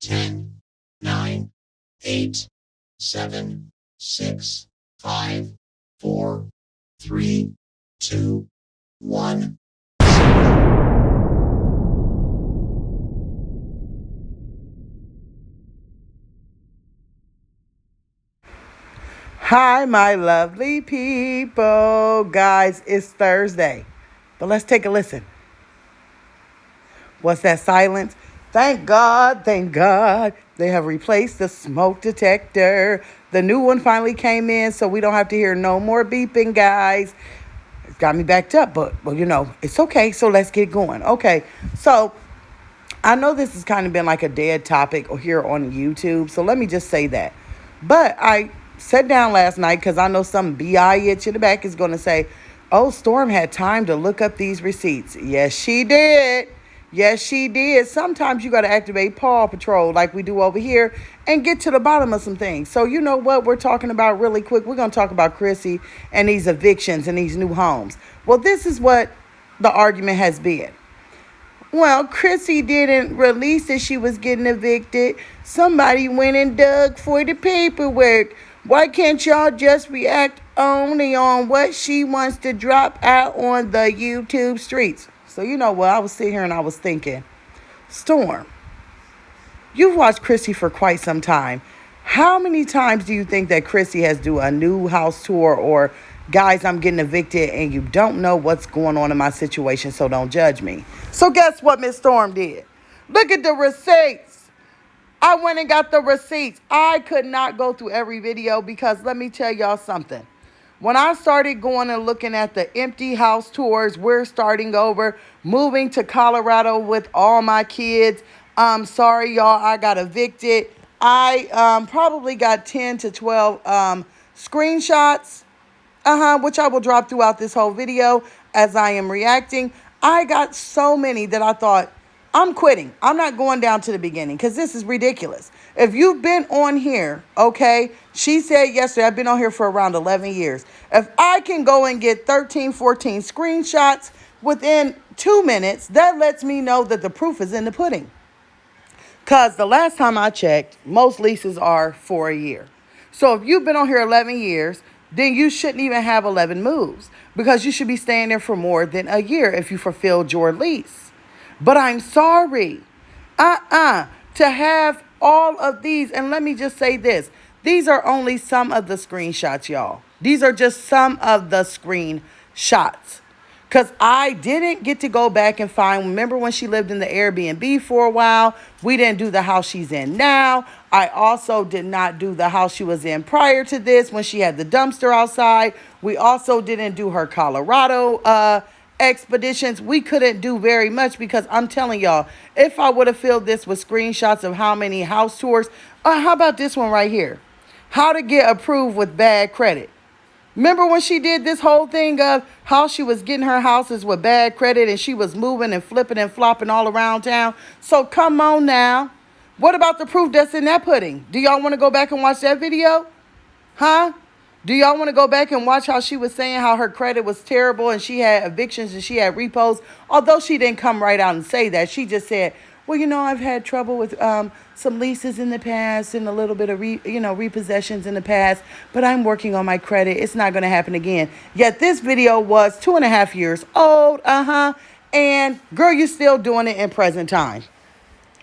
10, 9, 8, 7, 6, 5, 4, 3, 2, 1. Hi, my lovely people. Guys, it's Thursday. But let's take a listen. What's that silence? Thank God, thank God. They have replaced the smoke detector. The new one finally came in, so we don't have to hear no more beeping, guys. It's got me backed up, but it's okay. So let's get going. Okay, so I know this has kind of been like a dead topic here on YouTube, so let me just say that. But I sat down last night because I know some BI itch in the back is going to say, oh, Storm had time to look up these receipts. Yes, she did. Yes, she did. Sometimes you got to activate Paw Patrol like we do over here and get to the bottom of some things. So you know what we're talking about really quick? We're going to talk about Chrissy and these evictions and these new homes. Well, this is what the argument has been. Well, Chrissy didn't release that she was getting evicted. Somebody went and dug for the paperwork. Why can't y'all just react only on what she wants to drop out on the YouTube streets? So you know what? I was sitting here and I was thinking, Storm, you've watched Chrissy for quite some time. How many times do you think that Chrissy has do a new house tour or guys, I'm getting evicted and you don't know what's going on in my situation, so don't judge me? So guess what Miss Storm did? Look at the receipts. I went and got the receipts. I could not go through every video because let me tell y'all something. When I started going and looking at the empty house tours, we're starting over, moving to Colorado with all my kids. Sorry, y'all, I got evicted. I probably got 10 to 12 screenshots, which I will drop throughout this whole video as I am reacting. I got so many that I thought, I'm quitting. I'm not going down to the beginning because this is ridiculous. If you've been on here, okay, she said yesterday, I've been on here for around 11 years. If I can go and get 13, 14 screenshots within 2 minutes, that lets me know that the proof is in the pudding. Because the last time I checked, most leases are for a year. So if you've been on here 11 years, then you shouldn't even have 11 moves because you should be staying there for more than a year if you fulfilled your lease. But I'm sorry, to have all of these. And let me just say this. These are only some of the screenshots, y'all. These are just some of the screenshots. Because I didn't get to go back and find, remember when she lived in the Airbnb for a while? We didn't do the house she's in now. I also did not do the house she was in prior to this when she had the dumpster outside. We also didn't do her Colorado expeditions. We couldn't do very much because I'm telling y'all, if I would have filled this with screenshots of how many house tours, how about this one right here? How to get approved with bad credit. Remember when she did this whole thing of how she was getting her houses with bad credit and she was moving and flipping and flopping all around town? So come on now. What about the proof that's in that pudding? Do y'all want to go back and watch that video? Huh? Do y'all want to go back and watch how she was saying how her credit was terrible and she had evictions and she had repos? Although she didn't come right out and say that. She just said, well, I've had trouble with some leases in the past and a little bit of repossessions in the past, but I'm working on my credit. It's not going to happen again. Yet this video was 2.5 years old. And girl, you're still doing it in present time.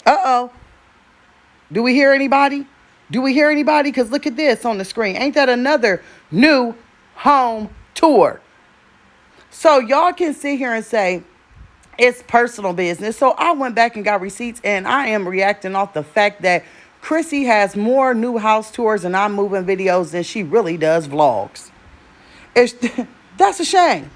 Uh-oh. Do we hear anybody? Do we hear anybody? Because look at this on the screen. Ain't that another new home tour? So y'all can sit here and say, it's personal business. So I went back and got receipts, and I am reacting off the fact that Chrissy has more new house tours and I'm moving videos than she really does vlogs. That's a shame.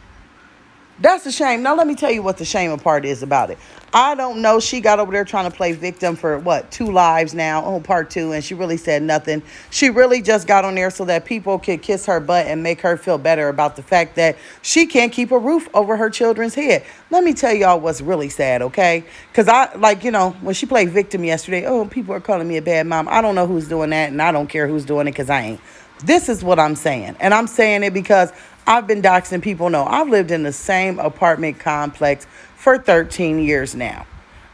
That's a shame. Now, let me tell you what the shame part is about it. I don't know. She got over there trying to play victim for, 2 lives now. Oh, part 2. And she really said nothing. She really just got on there so that people could kiss her butt and make her feel better about the fact that she can't keep a roof over her children's head. Let me tell y'all what's really sad, okay? Because when she played victim yesterday, people are calling me a bad mom. I don't know who's doing that, and I don't care who's doing it because I ain't. This is what I'm saying. And I'm saying it because I've been doxing people. No, I've lived in the same apartment complex for 13 years now.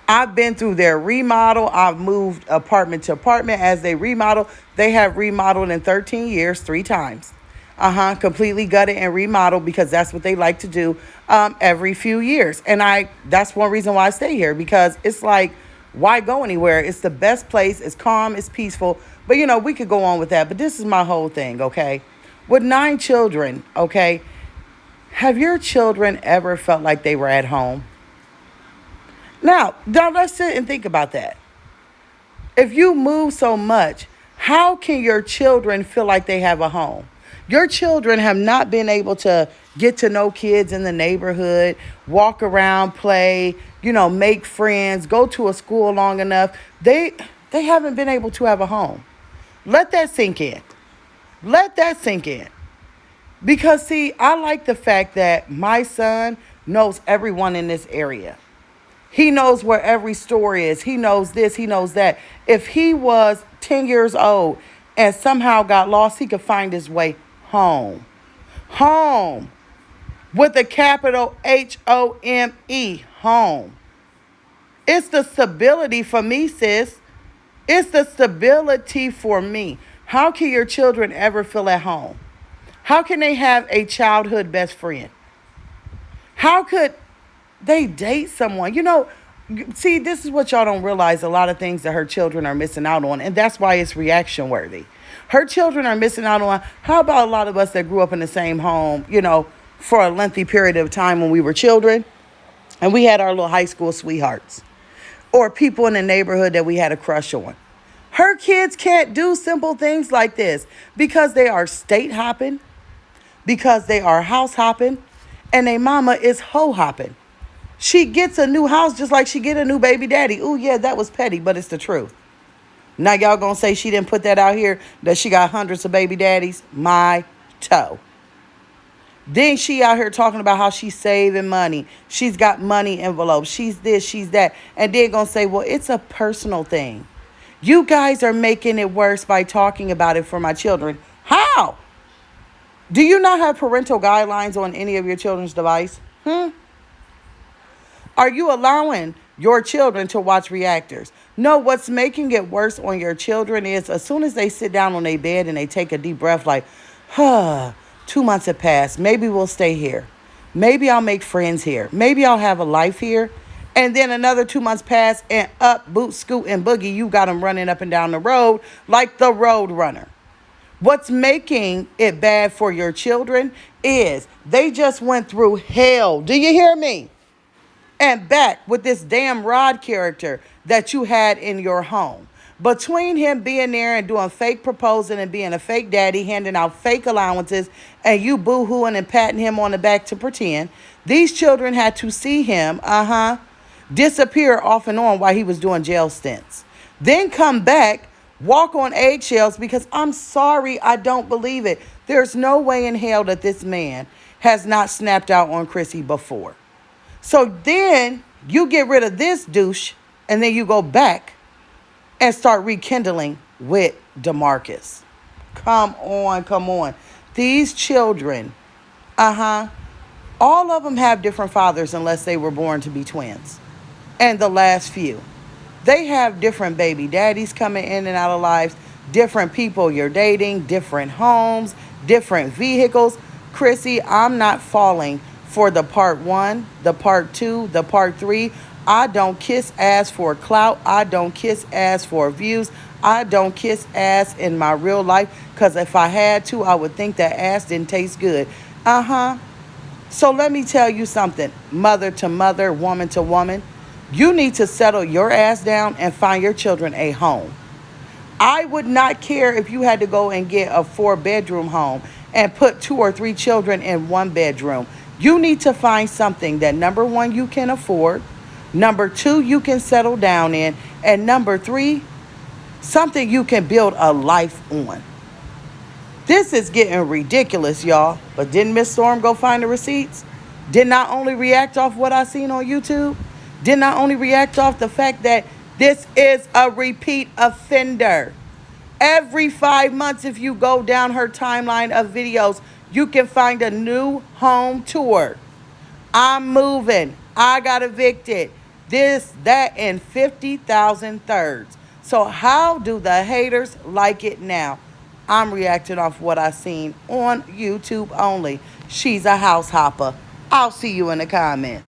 I've been through their remodel. I've moved apartment to apartment as they remodel. They have remodeled in 13 years 3 times. Completely gutted and remodeled because that's what they like to do every few years. And that's one reason why I stay here, because it's like, why go anywhere? It's the best place. It's calm. It's peaceful. But we could go on with that. But this is my whole thing, okay? With 9 children, okay? Have your children ever felt like they were at home? Now let's sit and think about that. If you move so much, how can your children feel like they have a home? Your children have not been able to get to know kids in the neighborhood, walk around, play, make friends, go to a school long enough. They haven't been able to have a home. Let that sink in. Let that sink in. Because see, I like the fact that my son knows everyone in this area. He knows where every store is. He knows this. He knows that. If he was 10 years old and somehow got lost, he could find his way home. Home. With a capital HOME. Home. It's the stability for me, sis. It's the stability for me. How can your children ever feel at home? How can they have a childhood best friend? How could they date someone? See, this is what y'all don't realize. A lot of things that her children are missing out on. And that's why it's reaction worthy. Her children are missing out on, how about a lot of us that grew up in the same home, for a lengthy period of time when we were children, and we had our little high school sweethearts, or people in the neighborhood that we had a crush on. Her kids can't do simple things like this because they are state hopping, because they are house hopping, and their mama is hoe hopping. She gets a new house just like she get a new baby daddy. Ooh, yeah, that was petty, but it's the truth. Now y'all gonna say she didn't put that out here, that she got hundreds of baby daddies? My toe. Then she out here talking about how she's saving money. She's got money envelopes. She's this, she's that. And then gonna say, well, it's a personal thing. You guys are making it worse by talking about it for my children. How? Do you not have parental guidelines on any of your children's device? Are you allowing your children to watch reactors? No, what's making it worse on your children is as soon as they sit down on their bed and they take a deep breath like, 2 months have passed. Maybe we'll stay here. Maybe I'll make friends here. Maybe I'll have a life here. And then another 2 months pass and up, boot, scoot, and boogie, you got them running up and down the road like the road runner. What's making it bad for your children is they just went through hell. Do you hear me? And back with this damn Rod character that you had in your home. Between him being there and doing fake proposing and being a fake daddy, handing out fake allowances, and you boo-hooing and patting him on the back to pretend, these children had to see him, disappear off and on while he was doing jail stints. Then come back, walk on eggshells because I'm sorry, I don't believe it. There's no way in hell that this man has not snapped out on Chrissy before. So then you get rid of this douche and then you go back and start rekindling with DeMarcus. Come on. These children, all of them have different fathers unless they were born to be twins. And the last few. They have different baby daddies coming in and out of lives, different people you're dating, different homes, different vehicles. Chrissy, I'm not falling for the part 1, the part 2, the part 3. I don't kiss ass for clout. I don't kiss ass for views. I don't kiss ass in my real life because if I had to, I would think that ass didn't taste good. So let me tell you something, mother to mother, woman to woman. You need to settle your ass down and find your children a home. I would not care if you had to go and get a 4-bedroom home and put 2 or 3 children in 1 bedroom. You need to find something that, number 1, you can afford. Number 2, you can settle down in. And number 3, something you can build a life on. This is getting ridiculous, y'all. But didn't Miss Storm go find the receipts? Did not only react off what I seen on YouTube. Did not only react off the fact that this is a repeat offender. Every 5 months, if you go down her timeline of videos, you can find a new home tour. I'm moving. I got evicted. this, that, and 50,000 thirds. So, how do the haters like it now? I'm reacting off what I seen on YouTube only. She's a house hopper. I'll see you in the comments.